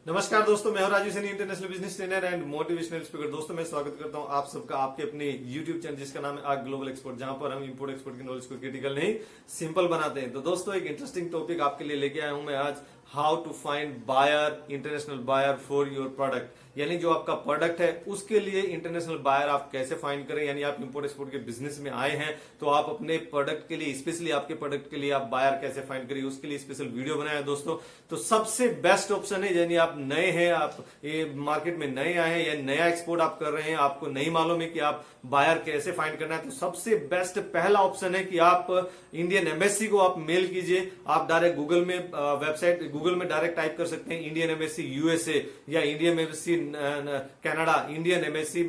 नमस्कार दोस्तों, मैं हूं Raju Saini, international business trainer and motivational speaker. दोस्तों मैं स्वागत करता हूं आप सबका आपके अपने यूट्यूब चैनल जिसका नाम है आग ग्लोबल एक्सपोर्ट, जहां पर हम इंपोर्ट एक्सपोर्ट की नॉलेज को क्रिटिकल नहीं सिंपल बनाते हैं। तो दोस्तों एक इंटरेस्टिंग टॉपिक आपके लिए लेके आया हूं मैं आज, how to find buyer, international buyer for your product. यानी जो आपका प्रोडक्ट है उसके लिए इंटरनेशनल बायर आप कैसे फाइंड करें। यानी आप इंपोर्ट एक्सपोर्ट के बिजनेस में आए हैं तो आप अपने प्रोडक्ट के लिए, स्पेशली आपके प्रोडक्ट के लिए आप बायर कैसे फाइंड करें, उसके लिए स्पेशल वीडियो बनाया दोस्तों। तो सबसे बेस्ट ऑप्शन है, यानी आप नए हैं, आप ये मार्केट में नए आए हैं या नया एक्सपोर्ट आप कर रहे हैं, आपको नहीं मालूम है कि आप बायर कैसे फाइंड करना है, तो सबसे बेस्ट पहला ऑप्शन है कि आप इंडियन एम्बेसी को आप मेल कीजिए। आप डायरेक्ट गूगल में वेबसाइट गूगल में डायरेक्ट टाइप कर सकते हैं इंडियन एम्बेसी यूएसए या Indian embassy Canada, Indian embassy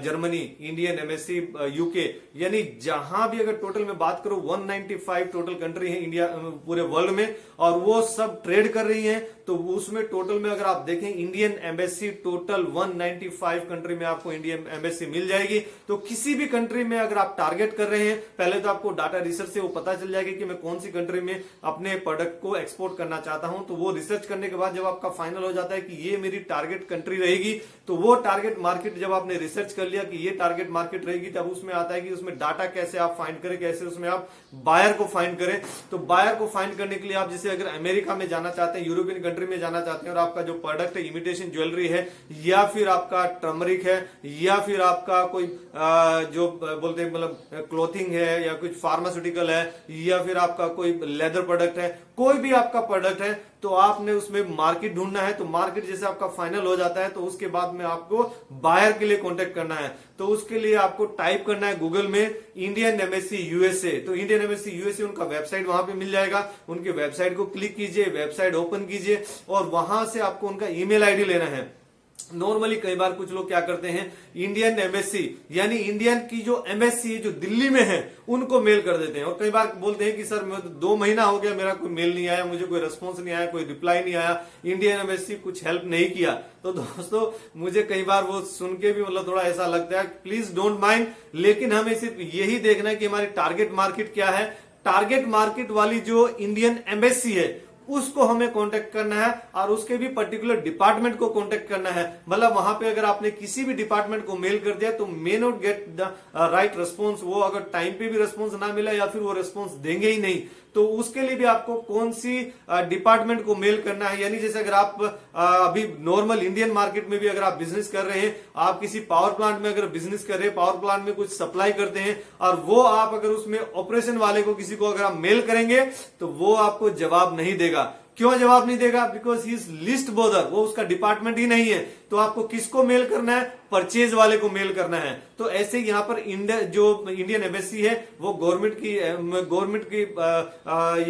Germany, Indian embassy UK. यानी जहां भी अगर टोटल में बात करूं 195 टोटल कंट्री है इंडिया पूरे वर्ल्ड में, और वो सब ट्रेड कर रही हैं। तो उसमें टोटल में अगर आप देखें इंडियन एम्बेसी टोटल 195 कंट्री में आपको इंडियन एम्बेसी मिल जाएगी। तो किसी भी कंट्री में अगर आप टारगेट कर रहे हैं, पहले तो आपको डाटा रिसर्च से वो पता चल जाएगा कि मैं कौन सी कंट्री में अपने प्रोडक्ट को एक्सपोर्ट करना चाहता हूं। तो वो रिसर्च करने के बाद जब आपका फाइनल हो जाता है कि ये मेरी टारगेट कंट्री रहेगी, तो वो टारगेट मार्केट जब आपने रिसर्च कर लिया कि ये टारगेट मार्केट रहेगी, तब उसमें आता है कि उसमें डाटा कैसे आप फाइंड करें, कैसे उसमें आप बायर को फाइंड करें। तो बायर को फाइंड करने के लिए आप जैसे अगर अमेरिका में जाना चाहते हैं, यूरोपियन कंट्री में जाना चाहते हैं, और आपका जो प्रोडक्ट है इमिटेशन ज्वेलरी है, या फिर आपका टर्मरिक है, या फिर आपका कोई जो बोलते हैं मतलब क्लोथिंग है, या कुछ फार्मास्यूटिकल है, या फिर आपका कोई लेदर प्रोडक्ट है, कोई भी आपका प्रोडक्ट है, तो आपने उसमें मार्केट ढूंढना है। तो मार्केट जैसे आपका फाइनल हो जाता है तो उसके बाद में आपको बायर के लिए कांटेक्ट करना है। तो उसके लिए आपको टाइप करना है गूगल में इंडियन एम्बेसी यूएसए। तो इंडियन एम्बेसी यूएसए उनका वेबसाइट वहां पे मिल जाएगा। उनके वेबसाइट को क्लिक कीजिए, वेबसाइट ओपन कीजिए, और वहां से आपको उनका ईमेल आईडी लेना है। नॉर्मली कई बार कुछ लोग क्या करते हैं, इंडियन एम्बेसी यानी इंडियन की जो एम्बेसी है जो दिल्ली में है उनको मेल कर देते हैं। और कई बार बोलते हैं कि सर मैं तो 2 महीना हो गया, मेरा कोई मेल नहीं आया, मुझे कोई रिस्पॉन्स नहीं आया, कोई रिप्लाई नहीं आया, इंडियन एम्बेसी कुछ हेल्प नहीं किया। तो दोस्तों मुझे कई बार वो सुन के भी मतलब थोड़ा ऐसा लगता है, प्लीज डोंट माइंड, लेकिन हमें सिर्फ यही देखना है कि हमारी टारगेट मार्केट क्या है। टारगेट मार्केट वाली जो इंडियन एम्बेसी है उसको हमें कांटेक्ट करना है, और उसके भी पर्टिकुलर डिपार्टमेंट को कांटेक्ट करना है। मतलब वहां पे अगर आपने किसी भी डिपार्टमेंट को मेल कर दिया तो may not get the right response. वो अगर टाइम पे भी रिस्पॉन्स ना मिला या फिर वो रिस्पॉन्स देंगे ही नहीं, तो उसके लिए भी आपको कौन सी डिपार्टमेंट को मेल करना है। यानी जैसे अगर आप अभी नॉर्मल इंडियन मार्केट में भी अगर आप बिजनेस कर रहे हैं, आप किसी पावर प्लांट में अगर बिजनेस कर रहे हैं, पावर प्लांट में कुछ सप्लाई करते हैं, और वो आप अगर उसमें ऑपरेशन वाले को किसी को अगर आप मेल करेंगे तो वो आपको जवाब नहीं देगा। क्यों जवाब नहीं देगा? Because he is list bother, वो उसका डिपार्टमेंट ही नहीं है। तो आपको किसको मेल करना है? परचेज वाले को मेल करना है। तो ऐसे यहाँ पर जो इंडियन एम्बेसी है वो गवर्नमेंट की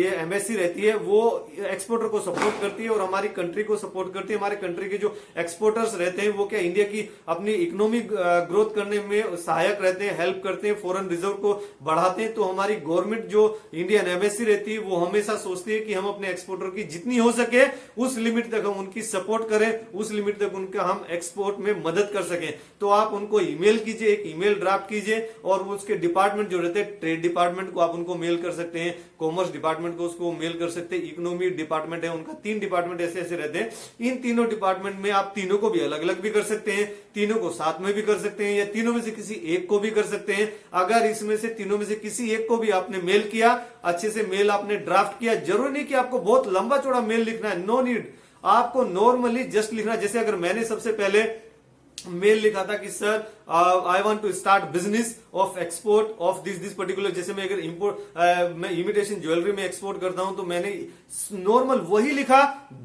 ये एम्बेसी रहती है, वो एक्सपोर्टर को सपोर्ट करती है और हमारी कंट्री को सपोर्ट करती है। हमारे कंट्री के जो एक्सपोर्टर्स रहते हैं वो क्या इंडिया की अपनी इकोनॉमी ग्रोथ करने में सहायक रहते हैं, हेल्प करते हैं, फॉरेन रिजर्व को बढ़ाते हैं। तो हमारी गवर्नमेंट जो इंडियन एम्बेसी रहती है वो हमेशा सोचती है कि हम अपने एक्सपोर्टर की जितनी हो सके उस लिमिट तक हम उनकी सपोर्ट करें, उस लिमिट तक उनका हम एक्सपोर्ट में मदद कर सकें। तो आप उनको ईमेल कीजिए, एक ईमेल ड्राफ्ट कीजिए, और उसके डिपार्टमेंट जो रहते हैं, ट्रेड डिपार्टमेंट को आप उनको मेल कर सकते हैं, कॉमर्स डिपार्टमेंट को उसको मेल कर सकते हैं, इकोनॉमी डिपार्टमेंट है उनका, 3 डिपार्टमेंट ऐसे ऐसे रहते हैं। इन तीनों डिपार्टमेंट में आप तीनों को भी अलग अलग भी कर सकते हैं, तीनों को साथ में भी कर सकते हैं, या तीनों में से किसी एक को भी कर सकते हैं। अगर इसमें से तीनों में से किसी एक को भी आपने मेल किया, अच्छे से मेल आपने ड्राफ्ट किया, जरूरी नहीं कि आपको बहुत लंबा चौड़ा मेल लिखना है, नो नीड। आपको नॉर्मली जस्ट लिखना। जैसे अगर मैंने सबसे पहले मेल लिखा था कि sir I want to start business of export of this particular, जैसे मैं अगर इंपोर्ट मैं इमिटेशन ज्वेलरी में एक्सपोर्ट करता हूं, तो मैंने नॉर्मल वही लिखा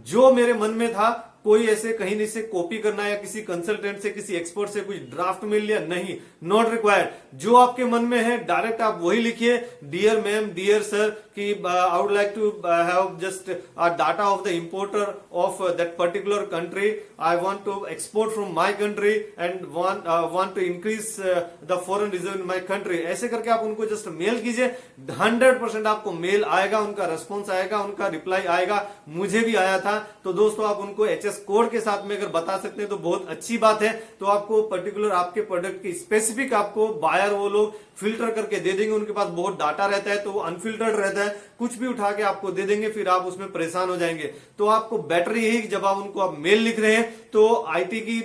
जो मेरे मन में था। कोई ऐसे कहीं नहीं से कॉपी करना या किसी कंसल्टेंट से, किसी एक्सपर्ट से कुछ ड्राफ्ट मिल लिया, नहीं, नॉट रिक्वायर्ड। जो आपके मन में है डायरेक्ट आप वही लिखिए। डियर मैम, डियर सर, कि I would like to have just data of the importer of that particular country, I want to export from my country and want to increase the foreign reserve in my country. ऐसे करके आप उनको just mail कीजिए, 100% आपको mail आएगा, उनका response आएगा, उनका रिप्लाई आएगा। मुझे भी आया था। तो दोस्तों आप उनको एचएस कोड के साथ में अगर बता सकते हैं तो बहुत अच्छी बात है। तो आपको पर्टिकुलर आपके प्रोडक्ट की स्पेसिफिक आपको बायर वो लोग फिल्टर करके दे देंगे, उनके पास बहुत डाटा रहता है तो वो अनफिल्टर्ड रहता है, कुछ भी उठा के आपको दे देंगे, फिर आप उसमें परेशान हो जाएंगे। तो आपको बेटर यही जब आप उनको आप मेल लिख रहे हैं तो आईटी की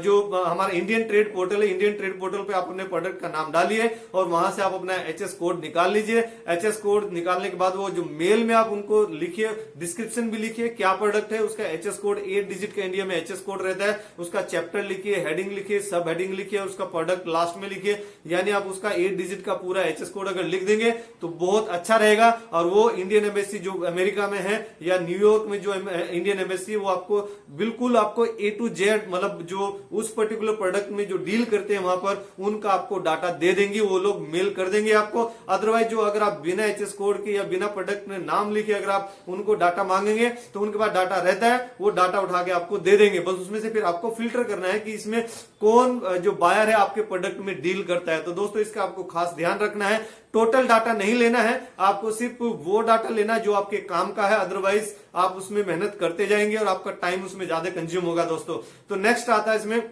जो हमारा इंडियन ट्रेड पोर्टल है, इंडियन ट्रेड पोर्टल पे आप अपने प्रोडक्ट का नाम डालिए और वहां से आप अपना एचएस कोड निकाल लीजिए। एचएस कोड निकालने के बाद वो जो मेल में आप उनको लिखिए, डिस्क्रिप्शन भी लिखिए क्या प्रोडक्ट है, उसका एचएस कोड 8 डिजिट का इंडिया में एचएस कोड रहता है, उसका चैप्टर लिखिए, हेडिंग लिखिए, सब हेडिंग लिखिए, उसका प्रोडक्ट लास्ट में लिखिए। यानी आप उसका 8 डिजिट का पूरा एचएस कोड अगर लिख देंगे तो बहुत अच्छा रहेगा। और वो इंडियन एम्बेसी जो अमेरिका में है या न्यूयॉर्क में जो इंडियन एम्बेसी है वो आपको बिल्कुल आपको A to Z मतलब जो उस पर्टिकुलर प्रोडक्ट में जो डील करते हैं वहां पर उनका आपको डाटा दे देंगे, वो लोग मेल कर देंगे आपको। अदरवाइज जो अगर आप बिना एचएस कोड के या बिना प्रोडक्ट में नाम लिखे अगर आप उनको डाटा मांगेंगे तो उनके पास डाटा रहता है, वो डाटा उठा के आपको दे देंगे। बस उसमें से फिर आपको फिल्टर करना है कि इसमें कौन जो बायर है आपके प्रोडक्ट में डील करता है। तो दोस्तों इसका आपको खास ध्यान रखना है, टोटल डाटा नहीं लेना है, आपको सिर्फ वो डाटा लेना है जो आपके काम का है, अदरवाइज आप उसमें मेहनत करते जाएंगे और आपका टाइम उसमें ज्यादा कंज्यूम होगा दोस्तों। तो नेक्स्ट आता है इसमें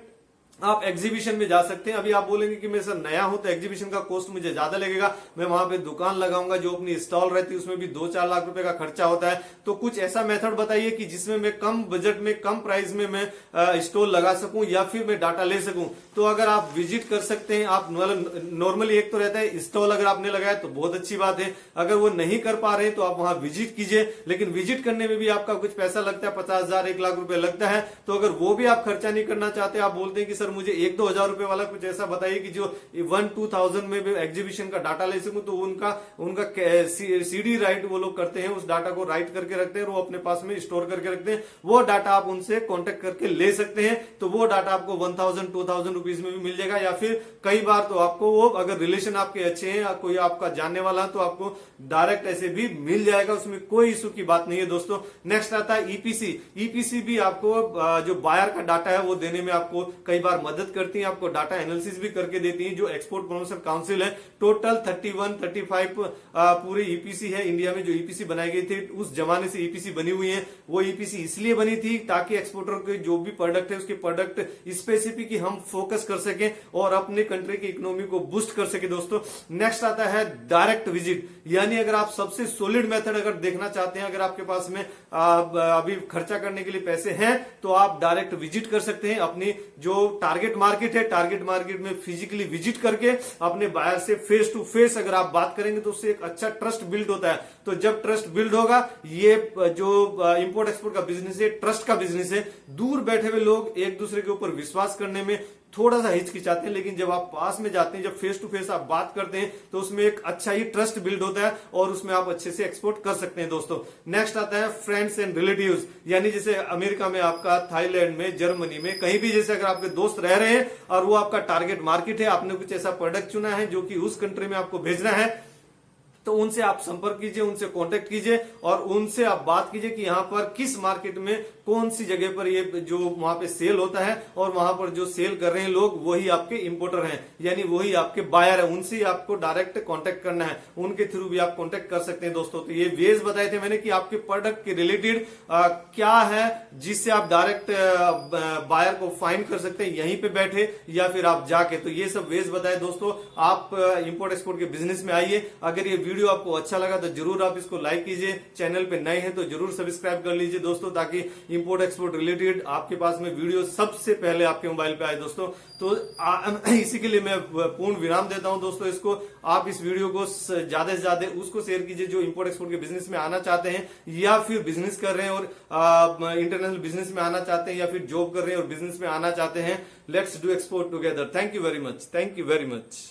आप एग्जीबिशन में जा सकते हैं। अभी आप बोलेंगे कि मैं सर नया हूं तो एग्जीबिशन का कॉस्ट मुझे ज्यादा लगेगा, मैं वहां पे दुकान लगाऊंगा, जो अपनी स्टॉल रहती है उसमें भी 2-4 लाख रुपए का खर्चा होता है। तो कुछ ऐसा मेथड बताइए कि जिसमें मैं कम बजट में कम प्राइस में मैं स्टॉल लगा सकूं या फिर मैं डाटा ले सकूं। तो अगर आप विजिट कर सकते हैं, आप नॉर्मली एक तो रहता है स्टॉल अगर आपने लगाया तो बहुत अच्छी बात है, अगर वो नहीं कर पा रहे तो आप वहां विजिट कीजिए। लेकिन विजिट करने में भी आपका कुछ पैसा लगता है, 50,000 1 लाख रुपए लगता है। तो अगर वो भी आप खर्चा नहीं करना चाहते, आप बोलते हैं कि सर मुझे 1-2 हजार रुपए वाला कुछ ऐसा बताइए कि जो 1-2,000 में भी एग्जीबिशन का डाटा ले सकूं, तो उनका सीडी राइट वो लोग करते हैं, उस डाटा को राइट करके रखते हैं और वो अपने पास में स्टोर करके रखते हैं। वो डाटा आप उनसे कॉन्टेक्ट करके ले सकते हैं। तो वो डाटा आपको 1,000-2,000 रुपीज में भी मिल जाएगा, या फिर कई बार तो आपको वो अगर रिलेशन आपके अच्छे हैं या कोई आपका जानने वाला तो आपको डायरेक्ट ऐसे भी मिल जाएगा, उसमें कोई इशू की बात नहीं है दोस्तों। नेक्स्ट आता है ईपीसी। ईपीसी भी आपको जो बायर का डाटा है वो देने में आपको कई बार मदद करती है, आपको डाटा एनालिसिस भी करके देती है। जो एक्सपोर्ट प्रमोशन काउंसिल है, टोटल 31-35 पूरी ईपीसी है इंडिया में। जो ईपीसी बनाई गई थी उस जमाने से ईपीसी बनी हुई है। वो ईपीसी इसलिए बनी थी ताकि एक्सपोर्टर के जो भी प्रोडक्ट है उसके प्रोडक्ट स्पेसिफिक ही हम फोकस कर सके और अपने कंट्री की इकोनॉमी को बूस्ट कर सके दोस्तों। नेक्स्ट आता है डायरेक्ट विजिट, यानी अगर आप सबसे सॉलिड मेथड अगर देखना चाहते हैं, अगर आपके पास में अभी खर्चा करने के लिए पैसे हैं तो आप डायरेक्ट विजिट कर सकते हैं। अपनी जो टारगेट मार्केट है, टारगेट मार्केट में फिजिकली विजिट करके अपने बायर से फेस टू फेस अगर आप बात करेंगे तो उससे एक अच्छा ट्रस्ट बिल्ड होता है। तो जब ट्रस्ट बिल्ड होगा, ये जो इंपोर्ट एक्सपोर्ट का बिजनेस है ट्रस्ट का बिजनेस है। दूर बैठे हुए लोग एक दूसरे के ऊपर विश्वास करने में थोड़ा सा हिचकिचाते हैं, लेकिन जब आप पास में जाते हैं, जब फेस टू फेस आप बात करते हैं तो उसमें एक अच्छा ही ट्रस्ट बिल्ड होता है और उसमें आप अच्छे से एक्सपोर्ट कर सकते हैं दोस्तों। नेक्स्ट आता है फ्रेंड्स एंड रिलेटिव्स, यानी जैसे अमेरिका में आपका, थाईलैंड में, जर्मनी में, कहीं भी जैसे अगर आपके दोस्त रह रहे हैं और वो आपका टारगेट मार्केट है, आपने कुछ ऐसा प्रोडक्ट चुना है जो कि उस कंट्री में आपको भेजना है, तो उनसे आप संपर्क कीजिए, उनसे कांटेक्ट कीजिए और उनसे आप बात कीजिए कि यहाँ पर किस मार्केट में कौन सी जगह पर ये जो वहां पे सेल होता है और वहां पर जो सेल कर रहे हैं लोग वही आपके इंपोर्टर हैं, यानी वही आपके बायर है। उनसे आपको डायरेक्ट कांटेक्ट करना है, उनके थ्रू भी आप कांटेक्ट कर सकते हैं दोस्तों। तो ये वेज बताए थे मैंने कि आपके प्रोडक्ट के रिलेटेड क्या है जिससे आप डायरेक्ट बायर को फाइंड कर सकते हैं यहीं पे बैठे या फिर आप जाके। तो ये सब वेज बताए दोस्तों। आप इंपोर्ट एक्सपोर्ट के बिजनेस में आइए। अगर ये वीडियो आपको अच्छा लगा तो जरूर आप इसको लाइक कीजिए, चैनल पे नए हैं तो जरूर सब्सक्राइब कर लीजिए दोस्तों, ताकि इंपोर्ट एक्सपोर्ट रिलेटेड आपके पास में वीडियो सबसे पहले आपके मोबाइल पे आए दोस्तों। तो इसी के लिए मैं पूर्ण विराम देता हूं दोस्तों। इसको आप इस वीडियो को ज्यादा से ज्यादा उसको शेयर कीजिए जो इंपोर्ट एक्सपोर्ट के बिजनेस में आना चाहते हैं या फिर बिजनेस कर रहे हैं और इंटरनेशनल बिजनेस में आना चाहते हैं या फिर जॉब कर रहे हैं और बिजनेस में आना चाहते हैं। Let's do export together. Thank you very much, thank you very much.